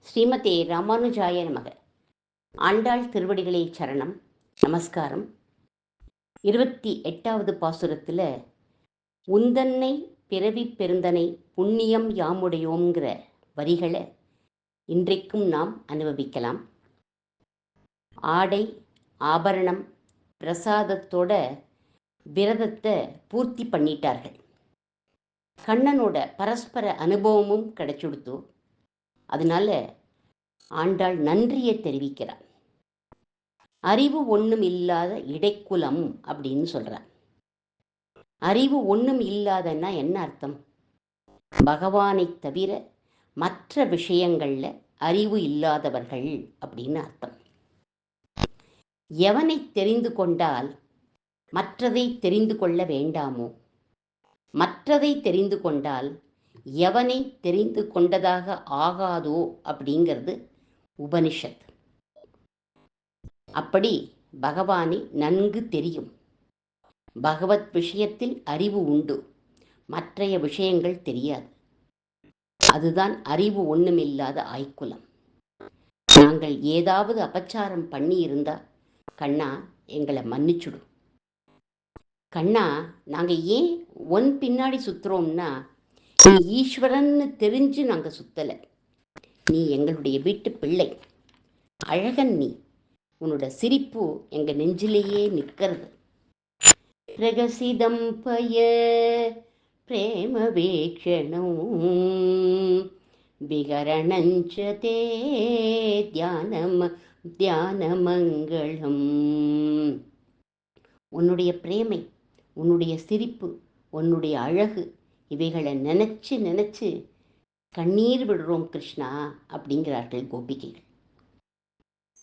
ஸ்ரீமதே ராமானுஜாய நமக. ஆண்டாள் திருவடிகளே சரணம். நமஸ்காரம். 28வது பாசுரத்தில் உந்தன்னை பிறவி பெருந்தனை புண்ணியம் யாமுடையோங்கிற வரிகளை இன்றைக்கும் நாம் அனுபவிக்கலாம். ஆடை ஆபரணம் பிரசாதத்தோட விரதத்தை பூர்த்தி பண்ணிட்டார்கள். கண்ணனோட பரஸ்பர அனுபவமும் கிடைச்சுடுத்து. அதனால ஆண்டாள் நன்றியை தெரிவிக்கிறார். அறிவு ஒன்றும் இல்லாத இடைக்குலம் அப்படின்னு சொல்றார். அறிவு ஒன்றும் இல்லாதன்னா என்ன அர்த்தம்? பகவானை தவிர மற்ற விஷயங்கள்ல அறிவு இல்லாதவர்கள் அப்படின்னு அர்த்தம். எவனை தெரிந்து கொண்டால் மற்றதை தெரிந்து கொள்ள வேண்டாமோ, மற்றதை தெரிந்து கொண்டால் எவனை தெரிந்து கொண்டதாக ஆகாதோ அப்படிங்கிறது உபனிஷத். அப்படி பகவானை நன்கு தெரியும். பகவத் விஷயத்தில் அறிவு உண்டு, மற்றைய விஷயங்கள் தெரியாது. அதுதான் அறிவு ஒண்ணுமில்லாத ஆய்க்குலம். நாங்கள் ஏதாவது அபச்சாரம் பண்ணி இருந்தா கண்ணா எங்களை மன்னிச்சுடும். கண்ணா, நாங்கள் ஏன் ஒன் பின்னாடி சுத்துறோம்னா, நீ ஈஸ்வரன்னு தெரிஞ்சு நாங்கள் சுத்தலை. நீ எங்களுடைய வீட்டு பிள்ளை, அழகன். நீ உன்னோட சிரிப்பு எங்க நெஞ்சிலேயே நிற்கிறது. பிரகசிதம் பய பிரேம வீக்ஷணம் விகரணஞ்சதே தியானமங்களம். உன்னுடைய பிரேமை, உன்னுடைய சிரிப்பு, உன்னுடைய அழகு, இவைகளை நினைச்சு நினைச்சு கண்ணீர் விடுறோம் கிருஷ்ணா அப்படிங்கிறார்கள் கோபிகைகள்.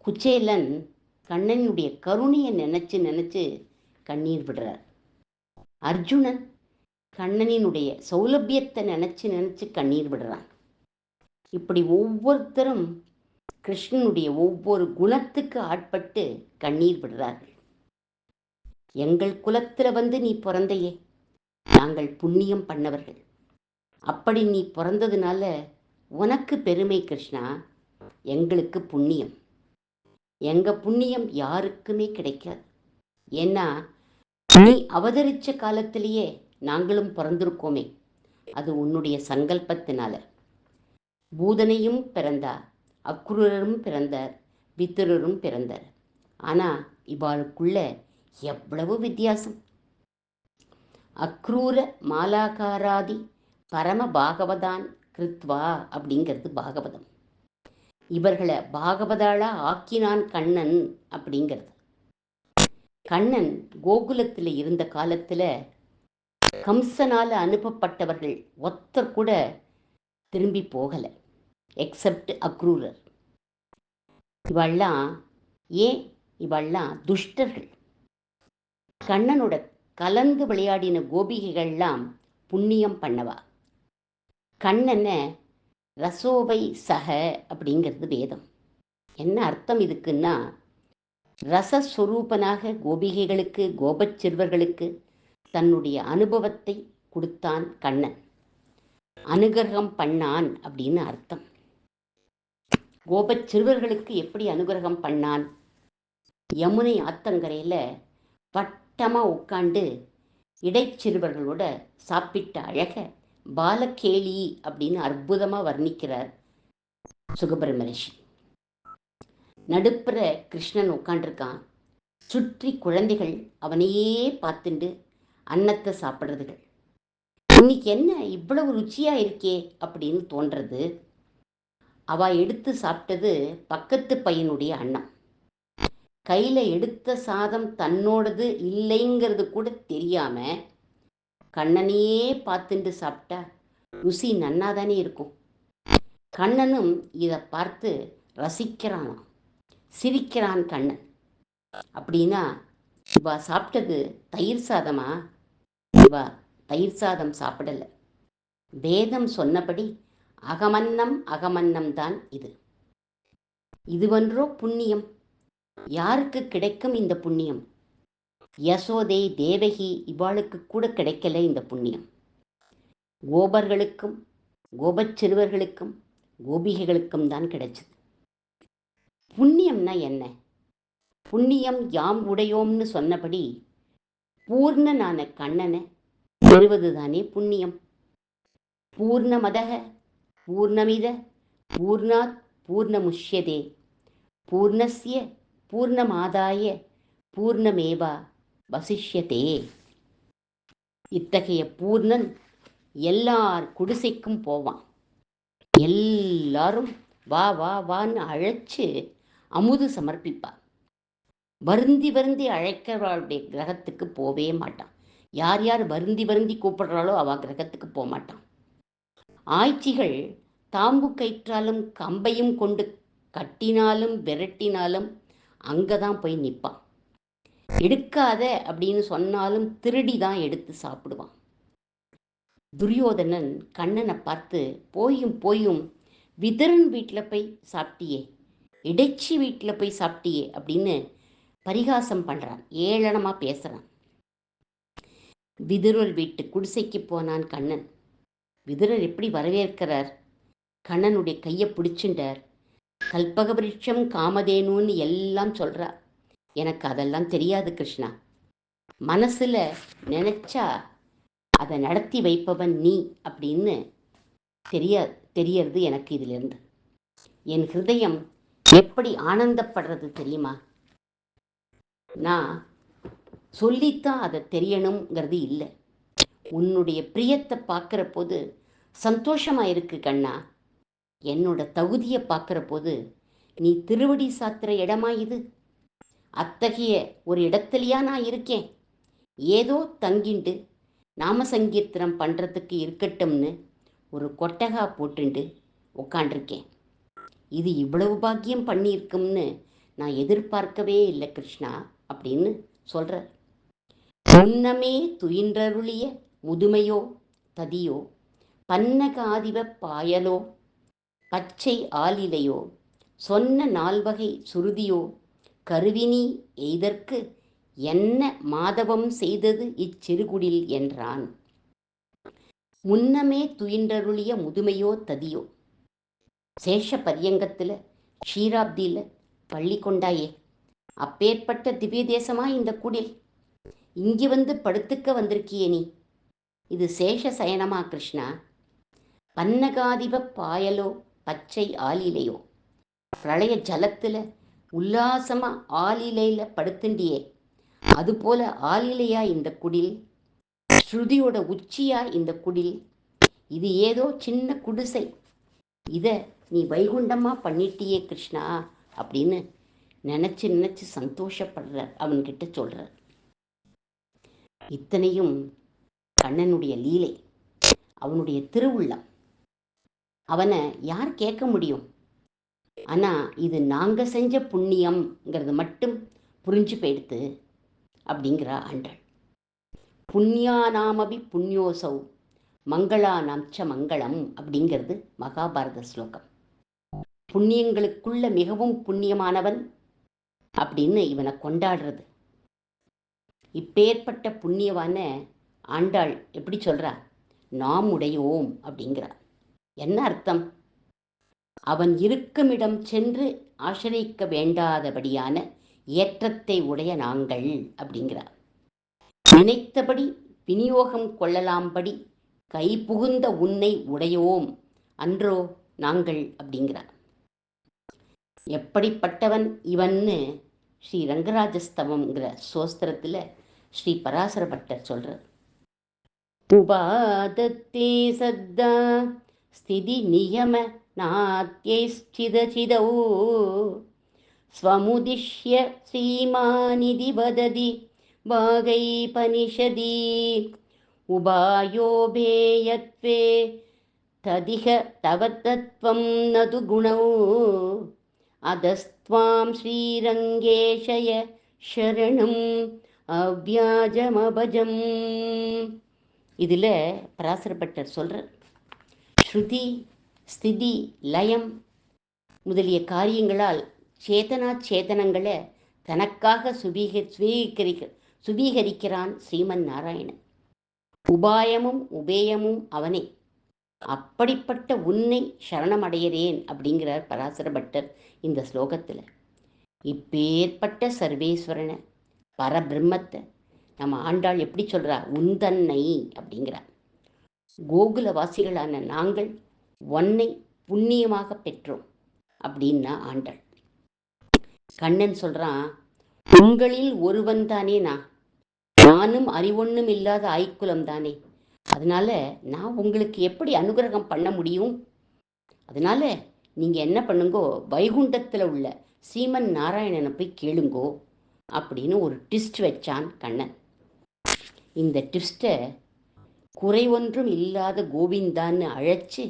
குச்சேலன் கண்ணனுடைய கருணையை நினைச்சு நினைச்சு கண்ணீர் விடுறார். அர்ஜுனன் கண்ணனினுடைய சௌலபியத்தை நினைச்சு நினைச்சு கண்ணீர் விடுறான். இப்படி ஒவ்வொருத்தரும் கிருஷ்ணனுடைய ஒவ்வொரு குணத்துக்கு ஆட்பட்டு கண்ணீர் விடுறார்கள். எங்கள் குலத்துல வந்து நீ பிறந்தையே, நாங்கள் புண்ணியம் பண்ணவர்கள். அப்படி நீ பிறந்ததுனால உனக்கு பெருமை கிருஷ்ணா, எங்களுக்கு புண்ணியம். எங்க புண்ணியம் யாருக்குமே கிடைக்காது. ஏன்னா நீ அவதரிச்ச காலத்திலேயே நாங்களும் பிறந்திருக்கோமே, அது உன்னுடைய சங்கல்பத்தினால. பூதனையும் பிறந்தார், அக்ரூரரும் பிறந்தார், வித்துரரும் பிறந்தார். ஆனா இவாளுக்குள்ள எவ்வளவு வித்தியாசம்! அக்ரூர மாலாகாராதி பரம பாகவதான் கிருத்வா அப்படிங்கிறது பாகவதம். இவர்களை பாகவதாளா ஆக்கினான் கண்ணன் அப்படிங்கிறது. கண்ணன் கோகுலத்தில் இருந்த காலத்துல கம்சனால அனுப்பப்பட்டவர்கள் ஒருத்தர் கூட திரும்பி போகல, எக்ஸப்ட் அக்ரூரர். இவள்லாம் துஷ்டர்கள். கண்ணனோட கலந்து விளையாடின கோபிகைகள்லாம் புண்ணியம் பண்ணவா. கண்ணனை ரசோவை சக அப்படிங்கிறது வேதம். என்ன அர்த்தம் இதுக்குன்னா, ரசஸ்வரூபனாக கோபிகைகளுக்கு, கோபச்சிறுவர்களுக்கு தன்னுடைய அனுபவத்தை கொடுத்தான் கண்ணன். அனுகிரகம் பண்ணான் அப்படின்னு அர்த்தம். கோபச்சிறுவர்களுக்கு எப்படி அனுகிரகம் பண்ணான்? யமுனை ஆத்தங்கரையில வட்டமா உட்காண்டு இடைச்சிறுவர்களோட சாப்பிட்ட அழக பாலகேளி அப்படின்னு அற்புதமா வர்ணிக்கிறார் சுகபிரமரிஷி. நடுப்புற கிருஷ்ணன் உட்காண்டிருக்கான். சுற்றி குழந்தைகள் அவனையே பார்த்துண்டு அன்னத்தை சாப்பிட்றதுகள். இன்னைக்கு என்ன இவ்வளவு ருச்சியா இருக்கே அப்படின்னு தோன்றது. அவ எடுத்து சாப்பிட்டது பக்கத்து பையனுடைய அன்னம். கையில எடுத்த சாதம் தன்னோடது இல்லைங்கிறது கூட தெரியாம கண்ணனையே பார்த்துட்டு சாப்பிட்டா ருசி நன்னாதானே இருக்கும். கண்ணனும் இதை பார்த்து ரசிக்கிறானாம், சிரிக்கிறான் கண்ணன். அப்படின்னா இவா சாப்பிட்டது தயிர் சாதமா? இவா தயிர் சாதம் சாப்பிடல. வேதம் சொன்னபடி அகமன்னம் தான் இது. இதுவன்றோ புண்ணியம். யாருக்கு கிடைக்கும் இந்த புண்ணியம்? யசோதை, தேவகி இவாளுக்கு கூட கிடைக்கல இந்த புண்ணியம். கோபர்களுக்கும் கோபச்சிறுவர்களுக்கும் கோபிகைகளுக்கும் தான் கிடைச்சது. புண்ணியம்னா என்ன? புண்ணியம் யாம் உடையோம்னு சொன்னபடி பூர்ணனான கண்ணனை பெறுவதுதானே புண்ணியம். பூர்ணமதக பூர்ணமித பூர்ணாத் பூர்ணமுஷ்யதே பூர்ணஸ்ய பூர்ணமாதாய பூர்ணமேவா வசிஷ்யதே. இத்தகைய பூர்ணன் எல்லார் குடிசைக்கும் போவான். எல்லாரும் வா வா வான்னு அழைச்சு அமுது சமர்ப்பிப்பார். வருந்தி வருந்தி அழைக்கிறவளுடைய கிரகத்துக்கு போவே மாட்டான். யார் யார் வருந்தி வருந்தி கூப்பிடுறாளோ அவள் கிரகத்துக்கு போக மாட்டான். ஆய்ச்சிகள் தாம்பு கயிற்றாலும் கம்பையும் கொண்டு கட்டினாலும் விரட்டினாலும் அங்கே தான் போய் நிற்பான். எடுக்காத அப்படின்னு சொன்னாலும் திருடி தான் எடுத்து சாப்பிடுவான். துரியோதனன் கண்ணனை பார்த்து போயும் போயும் விதுரன் வீட்டில் போய் சாப்பிட்டியே, இடைச்சி வீட்டில் போய் சாப்பிட்டியே அப்படின்னு பரிகாசம் பண்ணுறான், ஏளனமாக பேசுகிறான். விதுரர் வீட்டு குடிசைக்கு போனான் கண்ணன். விதுரர் எப்படி வரவேற்கிறார்? கண்ணனுடைய கையை பிடிச்சுட்டார். கல்பக விருட்சம் காமதேனுன்னு எல்லாம் சொல்கிறார். எனக்கு அதெல்லாம் தெரியாது கிருஷ்ணா. மனசில் நினச்சா அதை நடத்தி வைப்பவன் நீ அப்படின்னு தெரியறது எனக்கு இதிலிருந்து. என் ஹிருதயம் எப்படி ஆனந்தப்படுறது தெரியுமா? நான் சொல்லித்தான் அதை தெரியணுங்கிறது இல்லை. உன்னுடைய பிரியத்தை பார்க்குற போது சந்தோஷமாக இருக்கு கண்ணா. என்னோட தகுதியை பார்க்குற போது நீ திருவடி சாத்திர இடமா இது? அத்தகைய ஒரு இடத்துலையா நான் இருக்கேன்? ஏதோ தங்கிண்டு நாம சங்கீர்த்தனம் பண்ணுறதுக்கு இருக்கட்டும்னு ஒரு கொட்டகா போட்டுண்டு உக்காண்டிருக்கேன். இது இவ்வளவு பாக்கியம் பண்ணியிருக்கும்னு நான் எதிர்பார்க்கவே இல்லை கிருஷ்ணா அப்படின்னு சொல்கிறார். முன்னமே துயின்றருளிய முதுமையோ ததியோ பன்னகாதிவ பாயலோ பச்சை ஆலிலையோ சொன்ன நால்வகை சுருதியோ கருவினி எய்தற்கு என்ன மாதவம் செய்தது இச்சிறுகுடில் என்றான். முன்னமே துயின்றருளிய முதுமையோ ததியோ, சேஷ பரியங்கத்தில் க்ஷீராப்தியில் பள்ளி கொண்டாயே, அப்பேற்பட்ட திவ்ய தேசமா இந்த குடில்? இங்கே வந்து படுத்துக்க வந்திருக்கியே நீ, இது சேஷ சயனமா கிருஷ்ணா? பன்னகாதிப பாயலோ பச்சை ஆலிலையோ, பிரளய ஜலத்தில் உல்லாசமாக ஆலிலையில் படுத்துண்டியே, அதுபோல ஆலிலையா இந்த குடில்? ஸ்ருதியோட உச்சியா இந்த குடில்? இது ஏதோ சின்ன குடிசை, இதை நீ வைகுண்டமாக பண்ணிட்டியே கிருஷ்ணா அப்படின்னு நினச்சி நினச்சி சந்தோஷப்படுற அவன்கிட்ட சொல்கிறார். இத்தனையும் கண்ணனுடைய லீலை, அவனுடைய திருவுள்ளம். அவனை யார் கேட்க முடியும்? ஆனால் இது நாங்கள் செஞ்ச புண்ணியம்ங்கிறது மட்டும் புரிஞ்சு போயிடுத்து அப்படிங்கிறா ஆண்டாள். புண்ணியானாமபி புண்ணியோசௌ மங்களானாம்ச மங்களம் அப்படிங்கிறது மகாபாரத ஸ்லோகம். புண்ணியங்களுக்குள்ள மிகவும் புண்ணியமானவன் அப்படின்னு இவனை கொண்டாடுறது. இப்பேற்பட்ட புண்ணியவான ஆண்டாள் எப்படி சொல்கிறா? நாம் உடையோம் அப்படிங்கிறா. என்ன அர்த்தம்? அவன் இருக்குமிடம் சென்று ஆசிரியிக்க வேண்டாதபடியான ஏற்றத்தை உடைய நாங்கள் அப்படிங்கிறார். நினைத்தபடி விநியோகம் கொள்ளலாம்படி கை புகுந்த உன்னை உடையோம் அன்றோ நாங்கள் அப்படிங்கிறார். எப்படிப்பட்டவன் இவன்னு ஸ்ரீ ரங்கராஜஸ்தவம்ங்கிற சோஸ்திரத்தில் ஸ்ரீ பராசர பட்டர் சொல்கிறார். உபாதத்தே சத்தா ஸ்திதி நியம நாத்யைச்சிதசிதௌ ஸ்வமுதிஷ்ய ஸ்ரீமானிதி வததி பாகைபனிஷதி உபாயோபேயத்வே ததிக தவ தத்வம் நது குணௌ அதஸ்த்வாம் ஸ்ரீரங்கேஷய சரணம் அவ்யாஜமபஜம். இதில் பராசரப்பட்டர் சொல்கிறார், ஸ்ருதி ஸ்திதி லயம் முதலிய காரியங்களால் சேதனா சேதனங்களை தனக்காக சுபீகரிக்கிறான் ஸ்ரீமன் நாராயணன். உபாயமும் உபேயமும் அவனே. அப்படிப்பட்ட உன்னை சரணமடைகிறேன் அப்படிங்கிறார் பராசர பட்டர் இந்த ஸ்லோகத்தில். இப்பேற்பட்ட சர்வேஸ்வரனை, பரபிரம்மத்தை நம்ம ஆண்டாள் எப்படி சொல்கிறா? உந்தன்னை அப்படிங்கிறார். கோகுலவாசிகளான நாங்கள் ஒன்னை புண்ணியமாக பெற்றோம் அப்படின்னா ஆண்டாள். கண்ணன் சொல்கிறான், உங்களில் ஒருவன் தானே நானும் அறிவொன்னும் இல்லாத ஆய்க்குலம் தானே, அதனால நான் உங்களுக்கு எப்படி அனுகிரகம் பண்ண முடியும்? அதனால நீங்கள் என்ன பண்ணுங்கோ, வைகுண்டத்தில் உள்ள சீமன் நாராயணனை போய் கேளுங்கோ அப்படின்னு ஒரு ட்விஸ்ட் வச்சான் கண்ணன். இந்த ட்விஸ்ட்டை குறை ஒன்றும் இல்லாத கோவிந்தான்னு அழைச்சி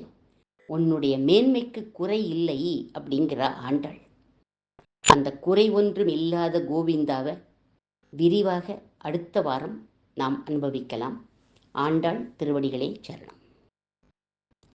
உன்னுடைய மேன்மைக்கு குறை இல்லை அப்படிங்கிற ஆண்டாள். அந்த குறை ஒன்றும் இல்லாத கோவிந்தாவை விரிவாக அடுத்த வாரம் நாம் அனுபவிக்கலாம். ஆண்டாள் திருவடிகளே சரணம்.